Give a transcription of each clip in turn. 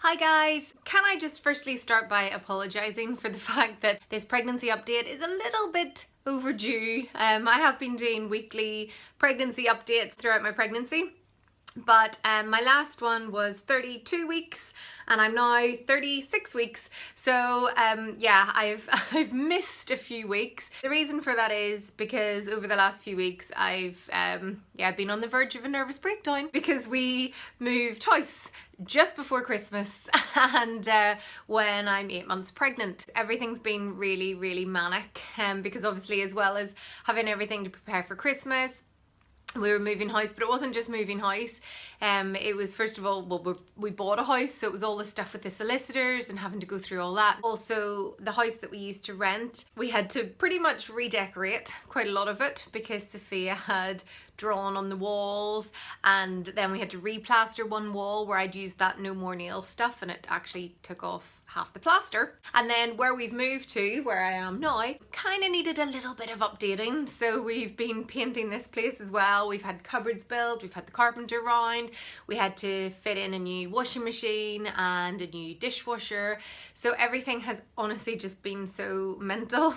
Hi guys! Can I just firstly start by apologising for the fact that this pregnancy update is a little bit overdue. I have been doing weekly pregnancy updates throughout my pregnancy, but my last one was 32 weeks and I'm now 36 weeks, so yeah, I've missed a few weeks. The reason for that is because over the last few weeks I've been on the verge of a nervous breakdown because we moved house just before Christmas and when I'm 8 months pregnant. Everything's been really manic because obviously, as well as having everything to prepare for Christmas, we were moving house, but it wasn't just moving house. It was, first of all, we bought a house, so it was all the stuff with the solicitors and having to go through all that. Also, the house that we used to rent, we had to pretty much redecorate quite a lot of it because Sophia had drawn on the walls, and then we had to replaster one wall where I'd used that no more nail stuff and it actually took off half the plaster. And then where we've moved to, where I am now, kind of needed a little bit of updating, so we've been painting this place as well. We've had cupboards built, we've had the carpenter round, we had to fit in a new washing machine and a new dishwasher, so everything has honestly just been so mental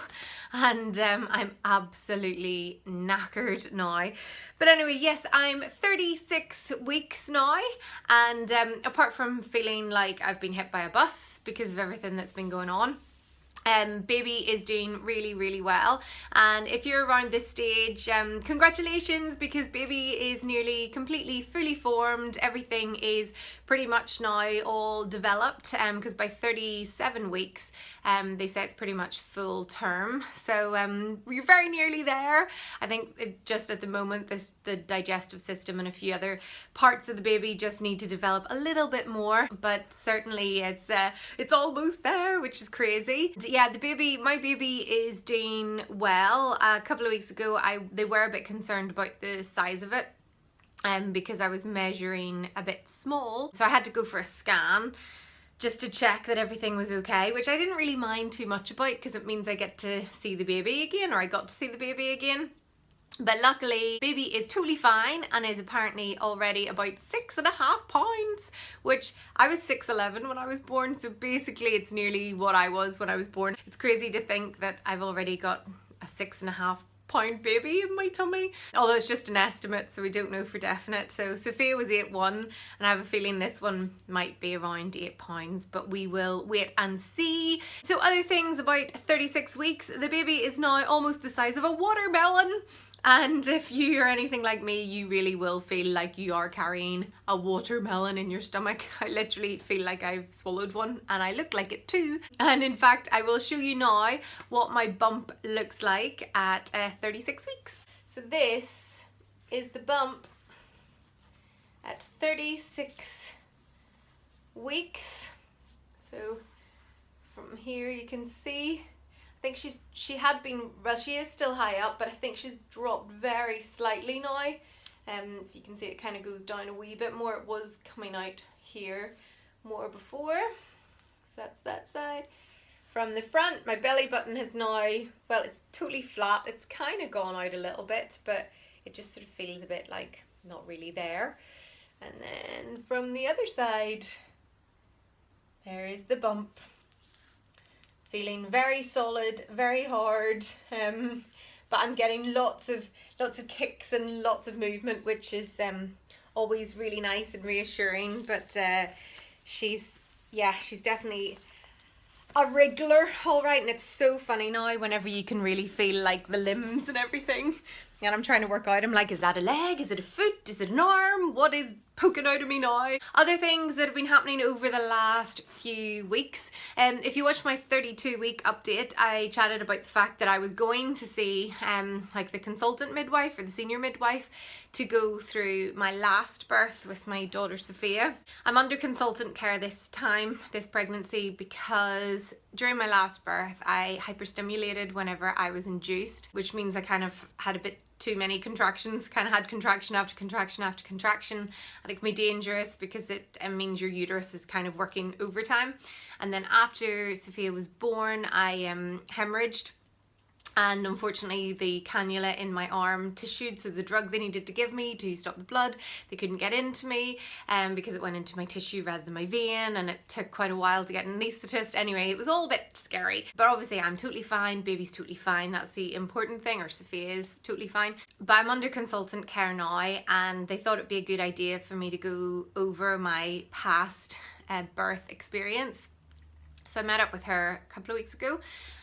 and I'm absolutely knackered now. But anyway, yes, I'm 36 weeks now, and apart from feeling like I've been hit by a bus because of everything that's been going on, baby is doing really well. And if you're around this stage, congratulations, because baby is nearly completely fully formed. Everything is pretty much now all developed, because by 37 weeks they say it's pretty much full term, so you're very nearly there. I think just at the moment the digestive system and a few other parts of the baby just need to develop a little bit more, but certainly it's almost there, which is crazy. Yeah, my baby is doing well. A couple of weeks ago they were a bit concerned about the size of it, because I was measuring a bit small, so I had to go for a scan just to check that everything was okay, which I didn't really mind too much about because it means I get to see the baby again, or I got to see the baby again. But luckily, baby is totally fine and is apparently already about 6.5 pounds, which I was 6'11" when I was born, so basically it's nearly what I was when I was born. It's crazy to think that I've already got a 6.5 pound baby in my tummy, although it's just an estimate, so we don't know for definite. So Sophia was 8'1", and I have a feeling this one might be around 8 pounds, but we will wait and see. So other things about 36 weeks, the baby is now almost the size of a watermelon. And if you are anything like me, you really will feel like you are carrying a watermelon in your stomach. I literally feel like I've swallowed one, and I look like it too. And in fact, I will show you now what my bump looks like at 36 weeks. So this is the bump at 36 weeks. So from here you can see, I think she had been, well, she is still high up, but I think she's dropped very slightly now. So you can see it kind of goes down a wee bit more. It was coming out here more before. So that's that side. From the front, my belly button has now, well, it's totally flat. It's kind of gone out a little bit, but it just sort of feels a bit like not really there. And then from the other side, there is the bump. Feeling very solid, very hard, but I'm getting lots of kicks and lots of movement, which is always really nice and reassuring. But she's definitely a wriggler, all right. And it's so funny now whenever you can really feel like the limbs and everything. And I'm trying to work out, I'm like, is that a leg? Is it a foot? Is it an arm? What is poking out of me now? Other things that have been happening over the last few weeks. If you watched my 32-week update, I chatted about the fact that I was going to see like the consultant midwife or the senior midwife to go through my last birth with my daughter Sophia. I'm under consultant care this pregnancy, because during my last birth I hyperstimulated whenever I was induced, which means I kind of had a bit too many contractions, kind of had contraction after contraction after contraction, and it can be dangerous because it means your uterus is kind of working overtime. And then after Sophia was born, I hemorrhaged And unfortunately the cannula in my arm tissued, so the drug they needed to give me to stop the blood, they couldn't get into me because it went into my tissue rather than my vein, and it took quite a while to get an anaesthetist. Anyway, it was all a bit scary, but obviously I'm totally fine, baby's totally fine, that's the important thing, or Sophia is totally fine. But I'm under consultant care now, and they thought it'd be a good idea for me to go over my past birth experience. So I met up with her a couple of weeks ago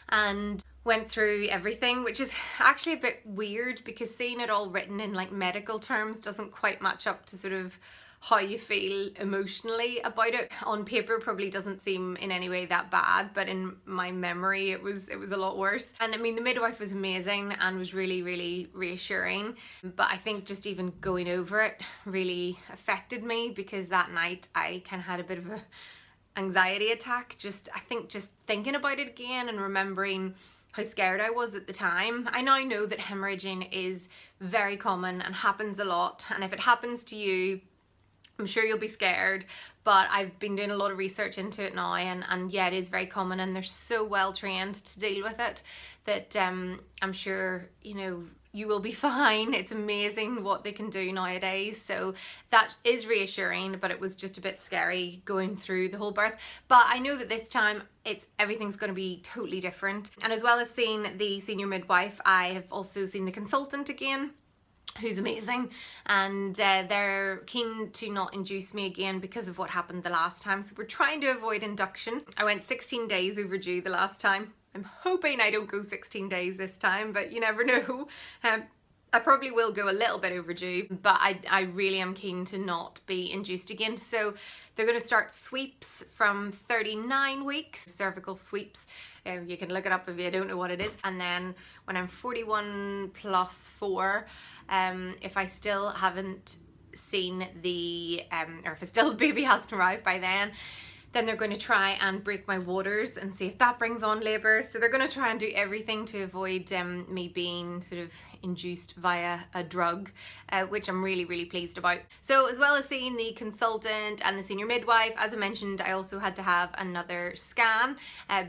and went through everything, which is actually a bit weird because seeing it all written in like medical terms doesn't quite match up to sort of how you feel emotionally about it. On paper probably doesn't seem in any way that bad, but in my memory it was a lot worse. And I mean, the midwife was amazing and was really reassuring, but I think just even going over it really affected me, because that night I kind of had a bit of a anxiety attack. I think just thinking about it again and remembering how scared I was at the time. I now know that hemorrhaging is very common and happens a lot, and if it happens to you, I'm sure you'll be scared, but I've been doing a lot of research into it now, and yeah, it is very common, and they're so well trained to deal with it that I'm sure, you know, you will be fine. It's amazing what they can do nowadays, so that is reassuring, but it was just a bit scary going through the whole birth. But I know that this time everything's going to be totally different. And as well as seeing the senior midwife, I have also seen the consultant again, who's amazing, and they're keen to not induce me again because of what happened the last time, so we're trying to avoid induction. I went 16 days overdue the last time. I'm hoping I don't go 16 days this time, but you never know. I probably will go a little bit overdue, but I really am keen to not be induced again. So they're going to start sweeps from 39 weeks, cervical sweeps. You can look it up if you don't know what it is. And then when I'm 41 plus 4, if I still haven't seen the, or if the baby hasn't arrived by then they're going to try and break my waters and see if that brings on labour. So they're going to try and do everything to avoid me being sort of induced via a drug, which I'm really pleased about. So as well as seeing the consultant and the senior midwife, as I mentioned, I also had to have another scan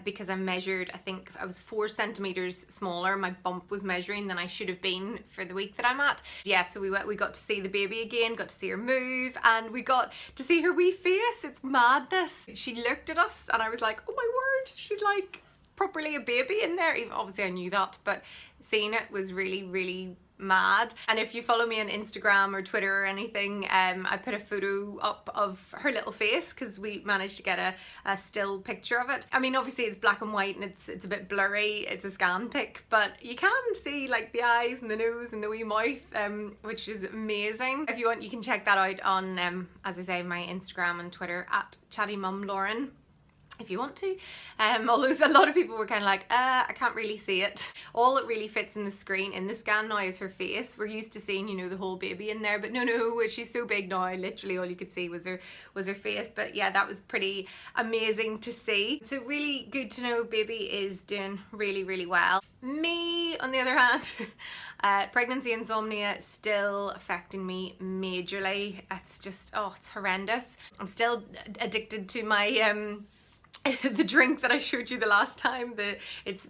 because I measured, I think I was 4 centimetres smaller. My bump was measuring than I should have been for the week that I'm at. Yeah, so we got to see the baby again, got to see her move, and we got to see her wee face. It's madness. She looked at us and I was like, oh my word, she's like properly a baby in there. Even, obviously I knew that, but seeing it was really mad. And if you follow me on Instagram or Twitter or anything, I put a photo up of her little face because we managed to get a still picture of it. I mean, obviously it's black and white and it's a bit blurry, it's a scan pic, but you can see like the eyes and the nose and the wee mouth, which is amazing. If you want, you can check that out on, as I say, my Instagram and Twitter at ChattyMumLauren, if you want to. Although a lot of people were kind of like, I can't really see it. All it really fits in the screen, in the scan now, is her face. We're used to seeing, you know, the whole baby in there, but no, she's so big now, literally all you could see was her face. But yeah, that was pretty amazing to see. So really good to know baby is doing really well. Me, on the other hand, pregnancy insomnia still affecting me majorly. It's just, oh, it's horrendous. I'm still addicted to my the drink that I showed you the last time. It's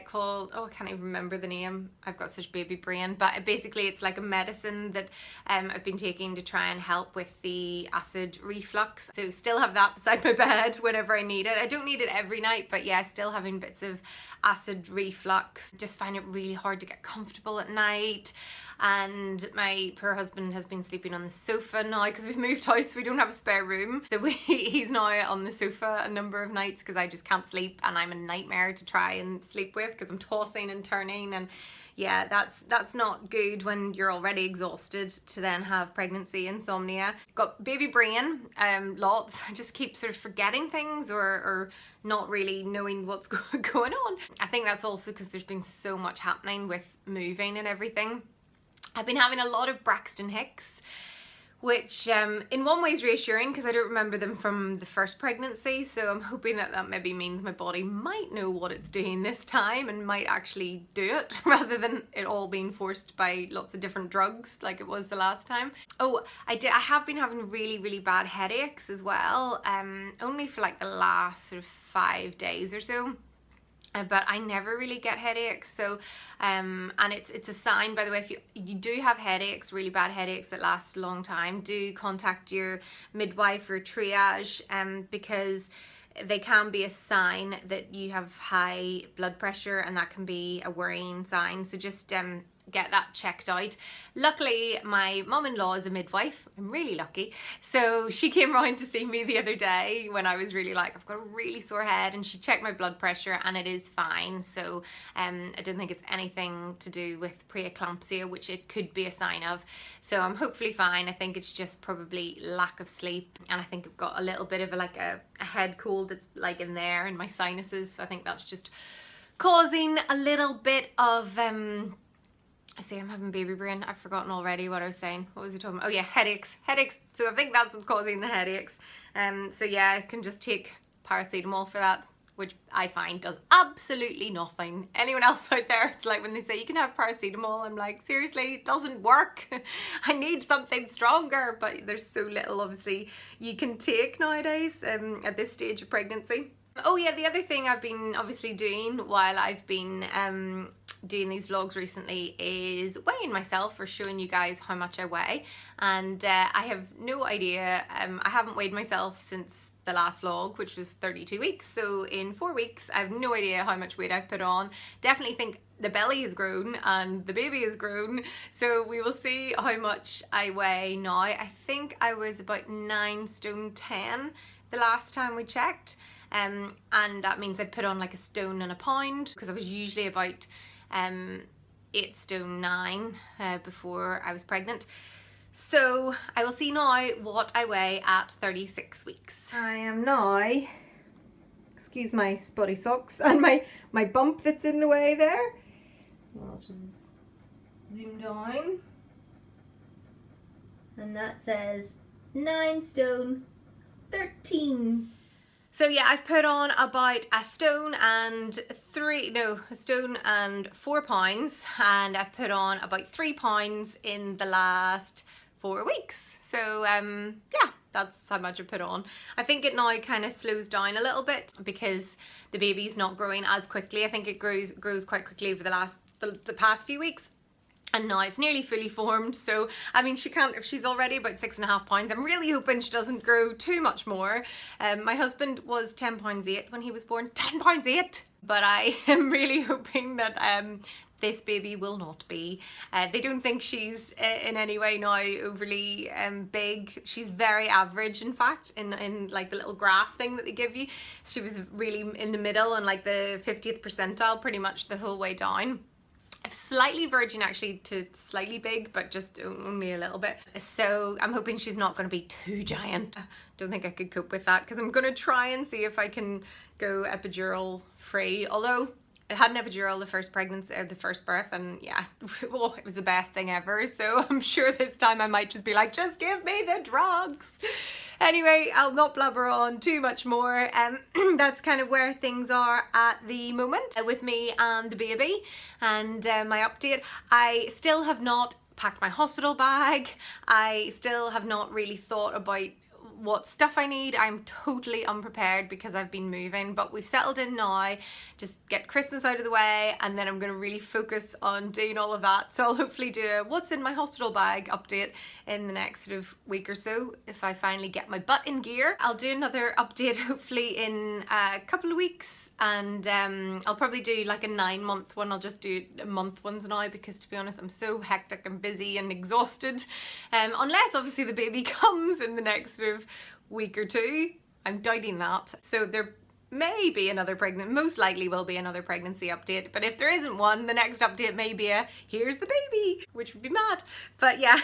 called, oh, I can't even remember the name. I've got such baby brain, but basically it's like a medicine that I've been taking to try and help with the acid reflux. So still have that beside my bed whenever I need it. I don't need it every night, but yeah, still having bits of acid reflux. Just find it really hard to get comfortable at night. And my poor husband has been sleeping on the sofa now because we've moved house, we don't have a spare room, so he's now on the sofa a number of nights because I just can't sleep, and I'm a nightmare to try and sleep with because I'm tossing and turning. And yeah, that's not good when you're already exhausted to then have pregnancy insomnia. Got baby brain, lots. I just keep sort of forgetting things or not really knowing what's going on. I think that's also because there's been so much happening with moving and everything. I've been having a lot of Braxton Hicks, which in one way is reassuring because I don't remember them from the first pregnancy, so I'm hoping that maybe means my body might know what it's doing this time and might actually do it rather than it all being forced by lots of different drugs like it was the last time. Oh, I have been having really bad headaches as well, only for like the last sort of 5 days or so. but I never really get headaches. So and it's a sign, by the way, if you do have headaches, really bad headaches that last a long time, do contact your midwife or triage, because they can be a sign that you have high blood pressure, and that can be a worrying sign. So just get that checked out. Luckily, my mum-in-law is a midwife. I'm really lucky. So she came round to see me the other day when I was really like, I've got a really sore head, and she checked my blood pressure and it is fine. So I don't think it's anything to do with preeclampsia, which it could be a sign of. So I'm hopefully fine. I think it's just probably lack of sleep, and I think I've got a little bit of a head cold that's like in there in my sinuses. So I think that's just causing a little bit of I say I'm having baby brain. I've forgotten already what I was saying. What was he talking about? Oh yeah, headaches. So I think that's what's causing the headaches. So yeah, I can just take paracetamol for that, which I find does absolutely nothing. Anyone else out there, it's like when they say you can have paracetamol, I'm like, seriously, it doesn't work. I need something stronger, but there's so little obviously you can take nowadays at this stage of pregnancy. Oh yeah, the other thing I've been obviously doing while I've been doing these vlogs recently is weighing myself, or showing you guys how much I weigh. And I have no idea, I haven't weighed myself since the last vlog, which was 32 weeks. So in 4 weeks, I have no idea how much weight I've put on. Definitely think the belly has grown and the baby has grown. So we will see how much I weigh now. I think I was about 9 stone 10 the last time we checked. And that means I put on like a stone and a pound, because I was usually about 8 stone 9 before I was pregnant. So I will see now what I weigh at 36 weeks. I am now, excuse my spotty socks and my bump that's in the way there. I'll just zoom down. And that says 9 stone 13. So yeah, I've put on about a stone and 4 pounds, and I've put on about 3 pounds in the last 4 weeks. So yeah, that's how much I put on. I think it now kind of slows down a little bit because the baby's not growing as quickly. I think it grows quite quickly over the past few weeks. And now it's nearly fully formed. So, I mean, she can't, if she's already about 6.5 pounds, I'm really hoping she doesn't grow too much more. My husband was 10 pounds 8 when he was born. 10 pounds 8! But I am really hoping that this baby will not be. They don't think she's in any way now overly big. She's very average, in fact, in like the little graph thing that they give you. She was really in the middle and like the 50th percentile pretty much the whole way down. Slightly verging actually to slightly big, but just only a little bit. So I'm hoping she's not going to be too giant. Don't think I could cope with that, because I'm going to try and see if I can go epidural free. Although I had an epidural the first pregnancy, or the first birth, and yeah, oh, it was the best thing ever. So I'm sure this time I might just be like, just give me the drugs. Anyway, I'll not blabber on too much more. That's kind of where things are at the moment with me and the baby, and my update. I still have not packed my hospital bag. I still have not really thought about what stuff I need. I'm totally unprepared because I've been moving, but we've settled in now. Just get Christmas out of the way, and then I'm going to really focus on doing all of that. So I'll hopefully do a what's in my hospital bag update in the next sort of week or so if I finally get my butt in gear. I'll do another update hopefully in a couple of weeks, and I'll probably do like a 9-month one. I'll just do month ones now, because to be honest, I'm so hectic and busy and exhausted, unless obviously the baby comes in the next sort of week or two. I'm doubting that. So there may be another most likely will be another pregnancy update, but if there isn't one, the next update may be a here's the baby, which would be mad. But yeah,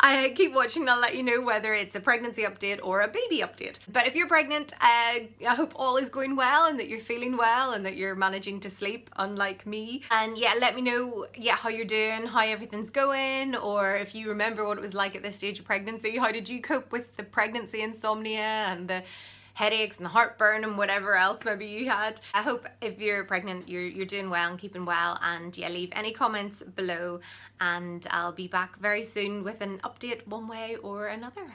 I keep watching, I'll let you know whether it's a pregnancy update or a baby update. But if you're pregnant, I hope all is going well, and that you're feeling well, and that you're managing to sleep, unlike me. And yeah, let me know how you're doing, how everything's going, or if you remember what it was like at this stage of pregnancy. How did you cope with the pregnancy insomnia and the headaches and the heartburn and whatever else maybe you had? I hope if you're pregnant you're doing well and keeping well, and yeah, leave any comments below, and I'll be back very soon with an update one way or another.